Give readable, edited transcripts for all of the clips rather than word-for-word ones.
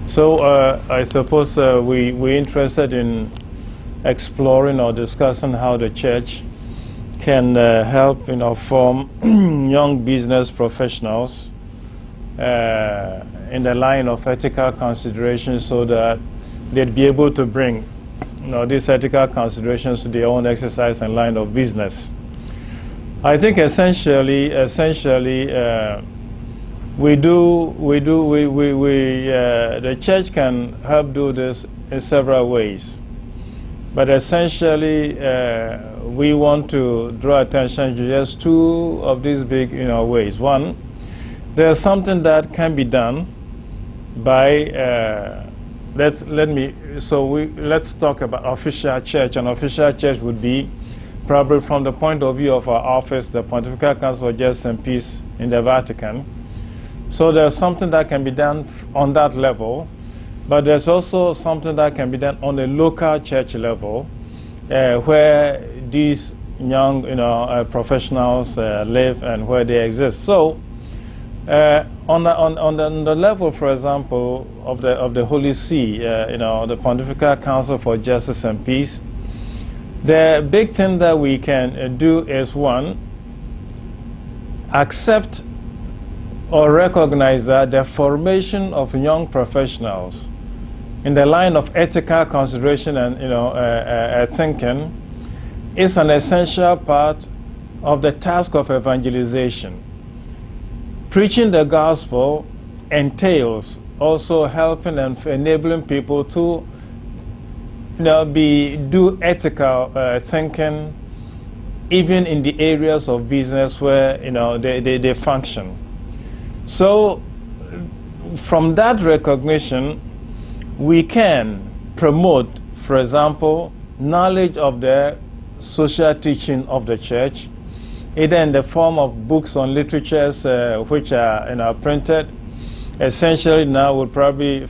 So I suppose we're interested in exploring or discussing how the church can help form young business professionals in the line of ethical considerations so that they'd be able to bring these ethical considerations to their own exercise and line of business. I think essentially the church can help do this in several ways. But essentially, we want to draw attention to just two of these big ways. One, there's something that can be done by, let's talk about official church. An official church would be probably from the point of view of our office, the Pontifical Council for Justice and Peace in the Vatican. So there's something that can be done on that level, but there's also something that can be done on a local church level, where these young, professionals live and where they exist. So, on the level, for example, of the Holy See, the Pontifical Council for Justice and Peace, the big thing that we can do is, one, accept or recognize that the formation of young professionals in the line of ethical consideration and thinking is an essential part of the task of evangelization. Preaching the gospel entails also helping and enabling people to do ethical thinking, even in the areas of business where they function. So, from that recognition, we can promote, for example, knowledge of the social teaching of the church, either in the form of books on literatures which are printed. Essentially, now we'll probably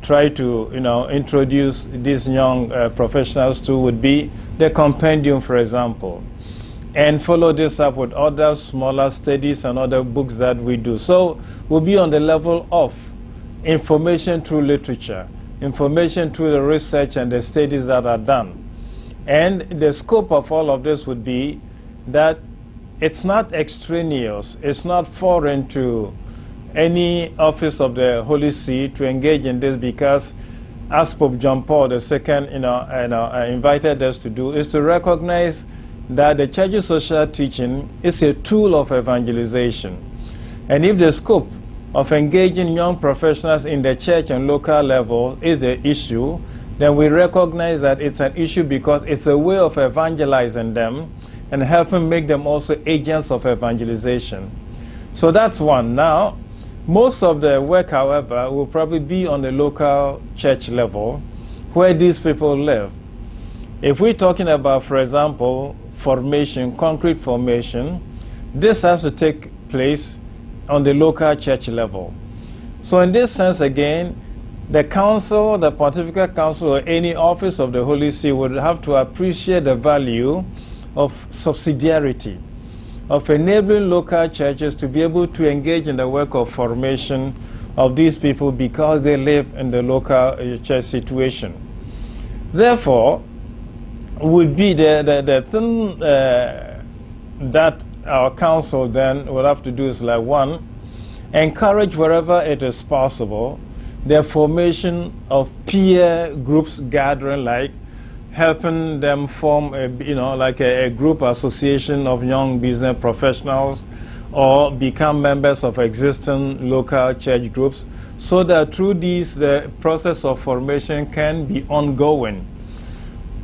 try to introduce these young professionals to would be the compendium, for example, and follow this up with other smaller studies and other books that we do. So we'll be on the level of information through literature, information through the research and the studies that are done. And the scope of all of this would be that it's not extraneous, it's not foreign to any office of the Holy See to engage in this, because as Pope John Paul II invited us to do, is to recognize that the church's social teaching is a tool of evangelization. And if the scope of engaging young professionals in the church and local level is the issue, then we recognize that it's an issue because it's a way of evangelizing them and helping make them also agents of evangelization. So that's one. Now, most of the work, however, will probably be on the local church level where these people live. If we're talking about, for example, formation, concrete formation, this has to take place on the local church level. So in this sense, again, the council, the Pontifical Council, or any office of the Holy See would have to appreciate the value of subsidiarity, of enabling local churches to be able to engage in the work of formation of these people because they live in the local church situation. Therefore, would be the thing that our council then would have to do is, like, one, encourage wherever it is possible the formation of peer groups gathering, like helping them form a group association of young business professionals, or become members of existing local church groups, so that through these the process of formation can be ongoing.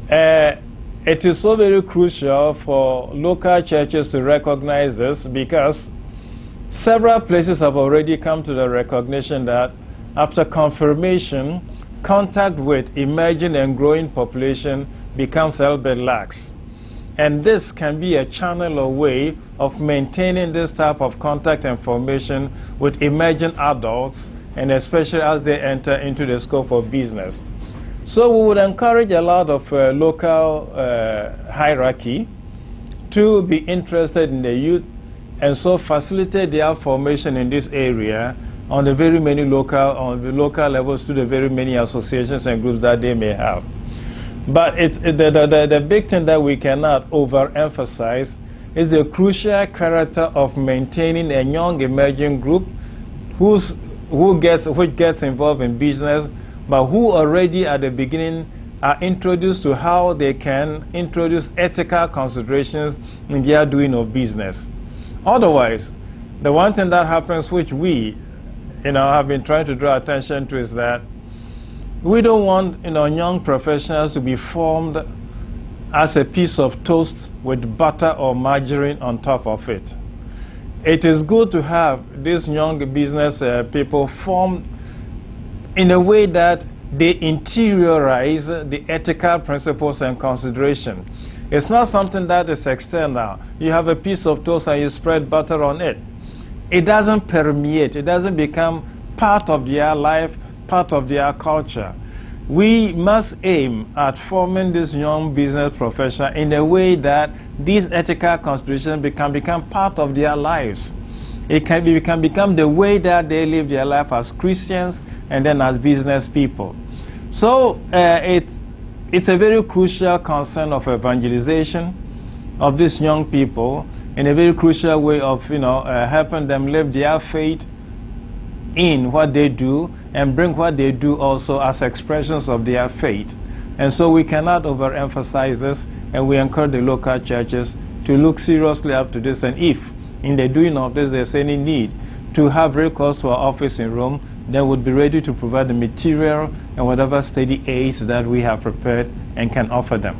It is so very crucial for local churches to recognize this, because several places have already come to the recognition that after confirmation, contact with emerging and growing population becomes a little bit lax. And this can be a channel or way of maintaining this type of contact and formation with emerging adults, and especially as they enter into the scope of business. So we would encourage a lot of local hierarchy to be interested in the youth, and so facilitate their formation in this area on the very many on the local levels to the very many associations and groups that they may have. But the big thing that we cannot overemphasize is the crucial character of maintaining a young emerging group which gets involved in business, but who already at the beginning are introduced to how they can introduce ethical considerations in their doing of business. Otherwise, the one thing that happens, which we have been trying to draw attention to, is that we don't want young professionals to be formed as a piece of toast with butter or margarine on top of it. It is good to have these young business people formed in a way that they interiorize the ethical principles and consideration. It's not something that is external. You have a piece of toast and you spread butter on it. It doesn't permeate. It doesn't become part of their life, part of their culture. We must aim at forming this young business professional in a way that these ethical considerations can become part of their lives. It can become the way that they live their life as Christians and then as business people. So it's a very crucial concern of evangelization of these young people, in a very crucial way of helping them live their faith in what they do and bring what they do also as expressions of their faith. And so we cannot overemphasize this, and we encourage the local churches to look seriously up to this. And if in the doing of this there's any need to have recourse to our office in Rome, then we'll be ready to provide the material and whatever study aids that we have prepared and can offer them.